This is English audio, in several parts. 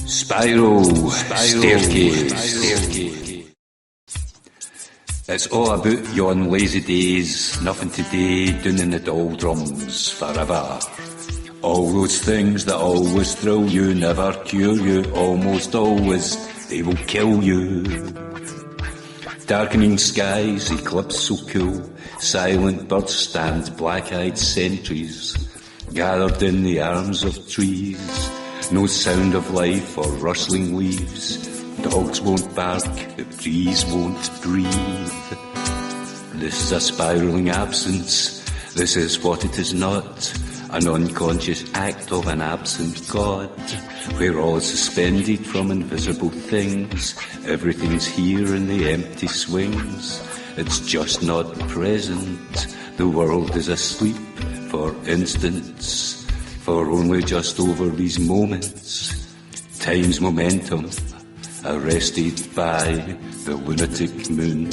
Spiral staircase. It's all about yon lazy days, nothing today, down in the doldrums forever. All those things that always thrill you, never cure you, almost always they will kill you. Darkening skies, eclipse so cool, silent birds stand black-eyed sentries, gathered in the arms of trees. No sound of life or rustling leaves. Dogs won't bark, the breeze won't breathe. This is a spiralling absence. This is what it is not. An unconscious act of an absent God, where all is suspended from invisible things. Everything's here in the empty swings. It's just not present. The world is asleep, for instance. For only just over these moments, time's momentum arrested by the lunatic moon.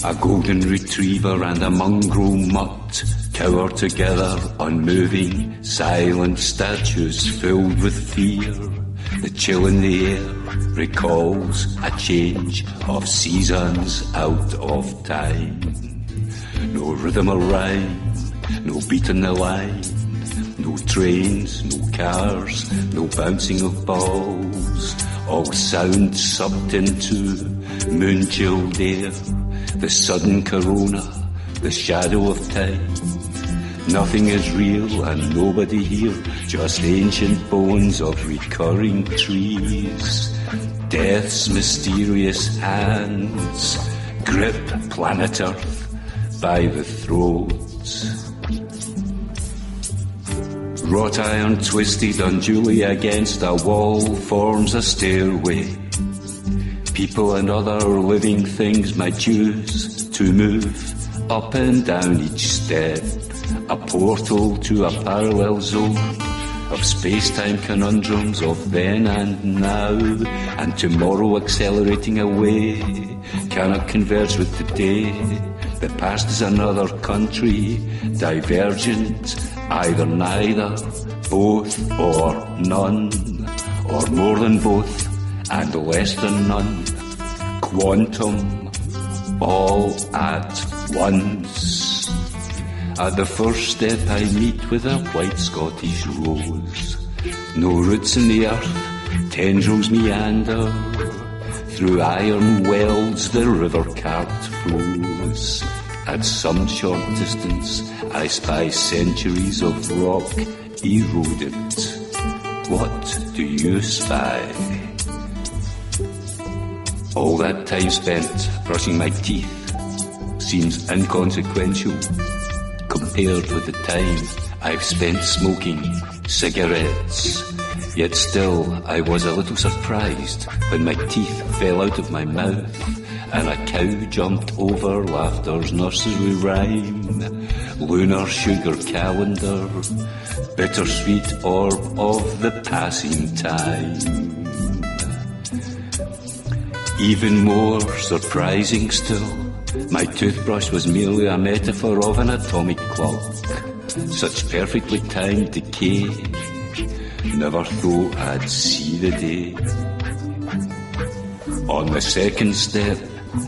A golden retriever and a mongrel mutt cower together, unmoving, silent statues filled with fear. The chill in the air recalls a change of seasons out of time. No rhythm or rhyme, no beat in the line, no trains, no cars, no bouncing of balls, all sound sucked into moon-chilled air, the sudden corona, the shadow of time. Nothing is real and nobody here, just ancient bones of recurring trees. Death's mysterious hands grip planet Earth by the throats. Wrought iron twisted unduly against a wall forms a stairway. People and other living things might choose to move up and down each step, a portal to a parallel zone of space-time conundrums of then and now, and tomorrow accelerating away cannot converge with today. The past is another country, divergent, either neither, both or none, or more than both and less than none. Quantum, all at once. At the first step I meet with a white Scottish rose. No roots in the earth, tendrils meander. Through iron welds the river cart flows. At some short distance I spy centuries of rock eroded. What do you spy? All that time spent brushing my teeth seems inconsequential compared with the time I've spent smoking cigarettes. Yet still I was a little surprised when my teeth fell out of my mouth and a cow jumped over laughter's nursery rhyme. Lunar sugar calendar, bittersweet orb of the passing time. Even more surprising still, my toothbrush was merely a metaphor of an atomic clock. Such perfectly timed decay, never thought I'd see the day. On the second step,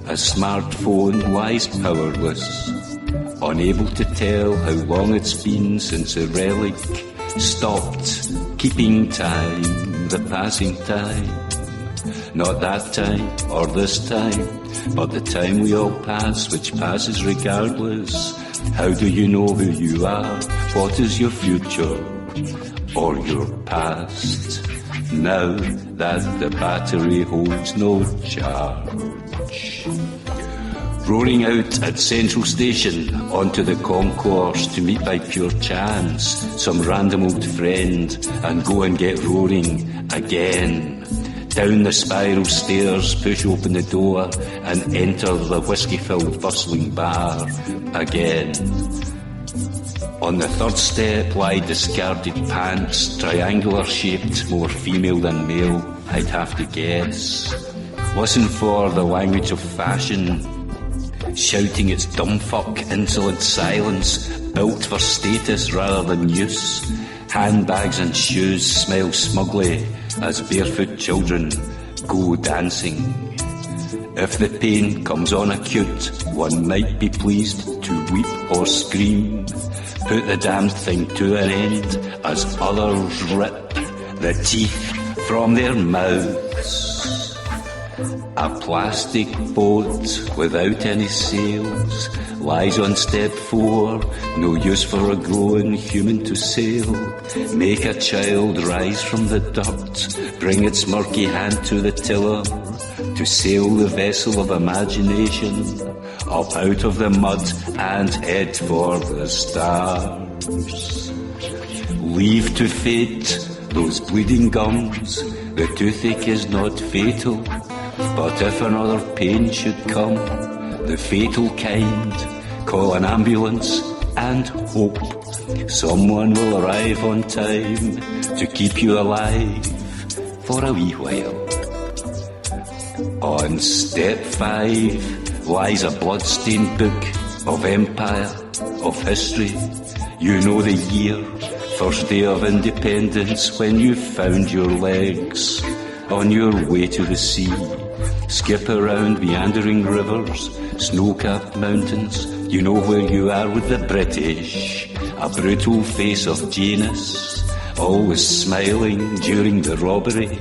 a smartphone lies powerless, unable to tell how long it's been since a relic stopped keeping time, the passing time. Not that time or this time, but the time we all pass, which passes regardless. How do you know who you are? What is your future or your past? Now that the battery holds no charge. Roaring out at Central Station onto the concourse to meet by pure chance some random old friend and go and get roaring again. Down the spiral stairs, push open the door and enter the whiskey-filled bustling bar again. On the third step lie discarded pants, triangular-shaped, more female than male, I'd have to guess. Listen for the language of fashion, shouting its dumbfuck, insolent silence, built for status rather than use. Handbags and shoes smile smugly as barefoot children go dancing. If the pain comes on acute, one might be pleased to weep or scream. Put the damned thing to an end as others rip the teeth from their mouths. A plastic boat without any sails lies on step 4, no use for a growing human to sail. Make a child rise from the dirt, bring its murky hand to the tiller, to sail the vessel of imagination up out of the mud and head for the stars. Leave to fate those bleeding gums, the toothache is not fatal, but if another pain should come, the fatal kind, call an ambulance and hope someone will arrive on time to keep you alive for a wee while. On step 5 lies a blood-stained book of empire, of history. You know the year, first day of independence, when you found your legs on your way to the sea. Skip around meandering rivers, snow-capped mountains. You know where you are with the British. A brutal face of Janus, always smiling during the robbery.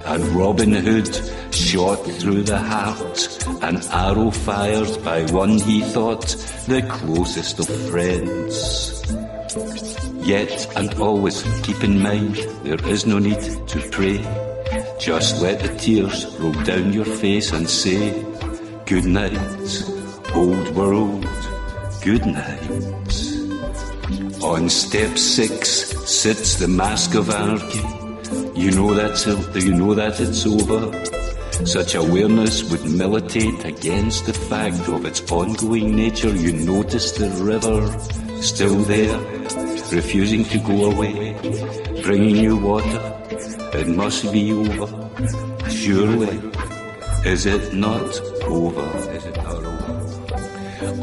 And Robin Hood shot through the heart, an arrow fired by one he thought the closest of friends. Yet and always keep in mind, there is no need to pray. Just let the tears roll down your face and say, good night, old world, good night. On step 6 sits the mask of anarchy. You know that it's over. Such awareness would militate against the fact of its ongoing nature. You notice the river still there, refusing to go away, bringing you water. It must be over, surely. Is it not over?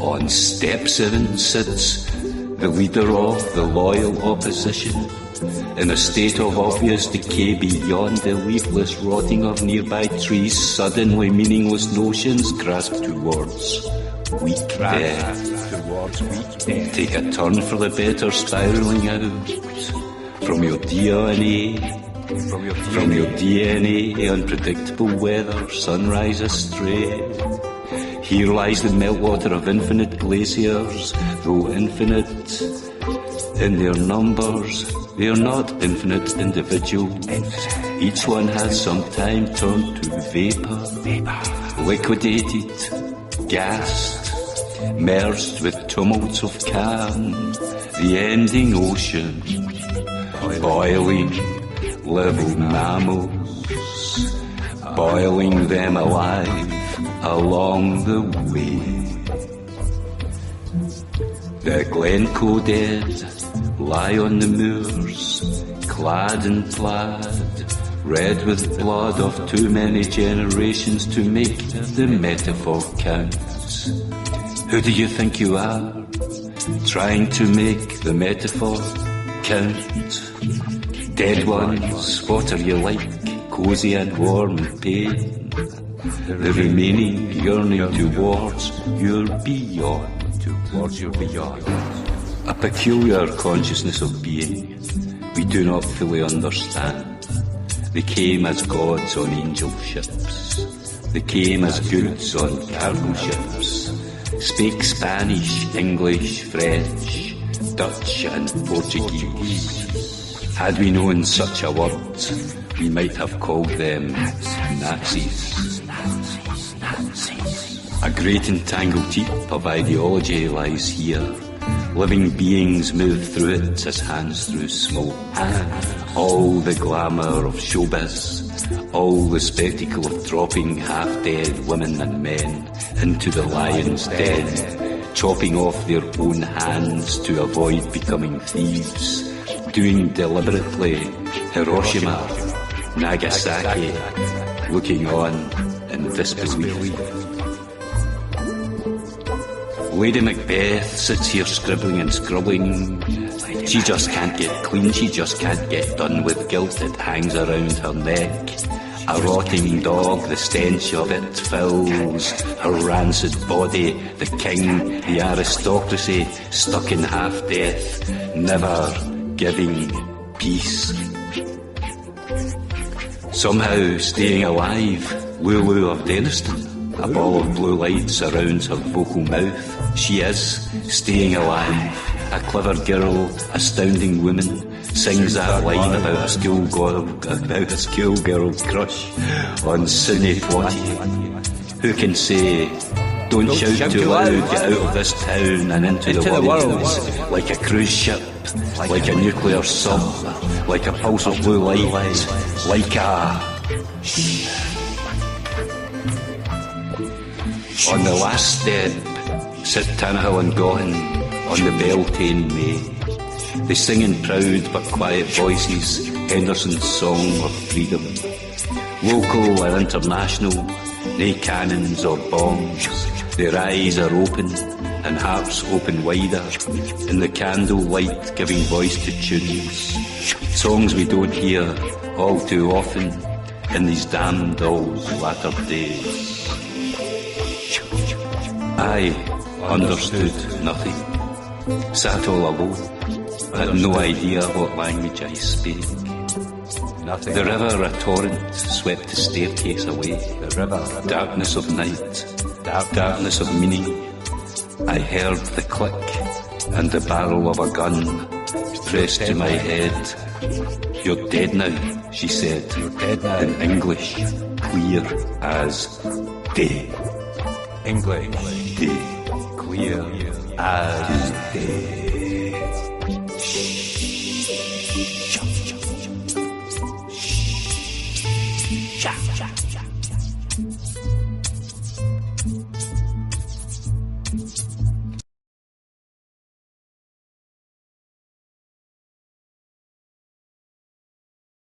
On step 7 sits the leader of the loyal opposition, in a state of obvious decay beyond the leafless rotting of nearby trees. Suddenly meaningless notions grasp towards weak death. Take a turn for the better, spiraling out from your DNA. From your DNA, unpredictable weather, sunrise astray. Here lies the meltwater of infinite glaciers, though infinite in their numbers, they are not infinite individuals. Each one has sometime turned to vapor, liquidated, gassed, merged with tumults of calm, the ending ocean, boiling, level mammals, boiling them alive along the way. The Glencoe dead lie on the moors, clad in plaid, red with blood of too many generations to make the metaphor count. Who do you think you are, trying to make the metaphor count? Dead ones, what are you like, cozy and warm in pain? The remaining yearning towards your beyond. A peculiar consciousness of being we do not fully understand. They came as gods on angel ships. They came as goods on cargo ships. Spake Spanish, English, French, Dutch and Portuguese. Had we known such a word, we might have called them Nazis. A great entangled heap of ideology lies here. Living beings move through it as hands through smoke. All the glamour of showbiz, all the spectacle of dropping half-dead women and men into the lion's den, chopping off their own hands to avoid becoming thieves, doing deliberately Hiroshima, Nagasaki, looking on in disbelief. Lady Macbeth sits here scribbling and scrubbing. She just can't get clean, she just can't get done with guilt that hangs around her neck. A rotting dog, the stench of it fills her rancid body. The king, the aristocracy, stuck in half-death, never giving peace. Somehow staying alive, Lulu of Denniston. A ball of blue light surrounds her vocal mouth. She is staying alive. A clever girl, astounding woman, sings that line about a schoolgirl crush on Sidney Poitier. Who can say, don't shout too loud, get out of this town and into the world. Like a cruise ship, like a nuclear sub, like a pulse of blue light, like a... On the last step sit Tannahill and Gaughan on the Beltane May. They sing in proud but quiet voices Henderson's song of freedom. Local or international, nae cannons or bombs. Their eyes are open and hearts open wider, in the candle light giving voice to tunes. Songs we don't hear all too often in these damned old latter days. I understood nothing, sat all alone, had no idea what language I spake. The river, a torrent, swept the staircase away. Darkness of night, darkness of meaning. I heard the click and the barrel of a gun pressed to my head. You're dead now, she said, in English, clear as day. English, day, clear as day. Shh.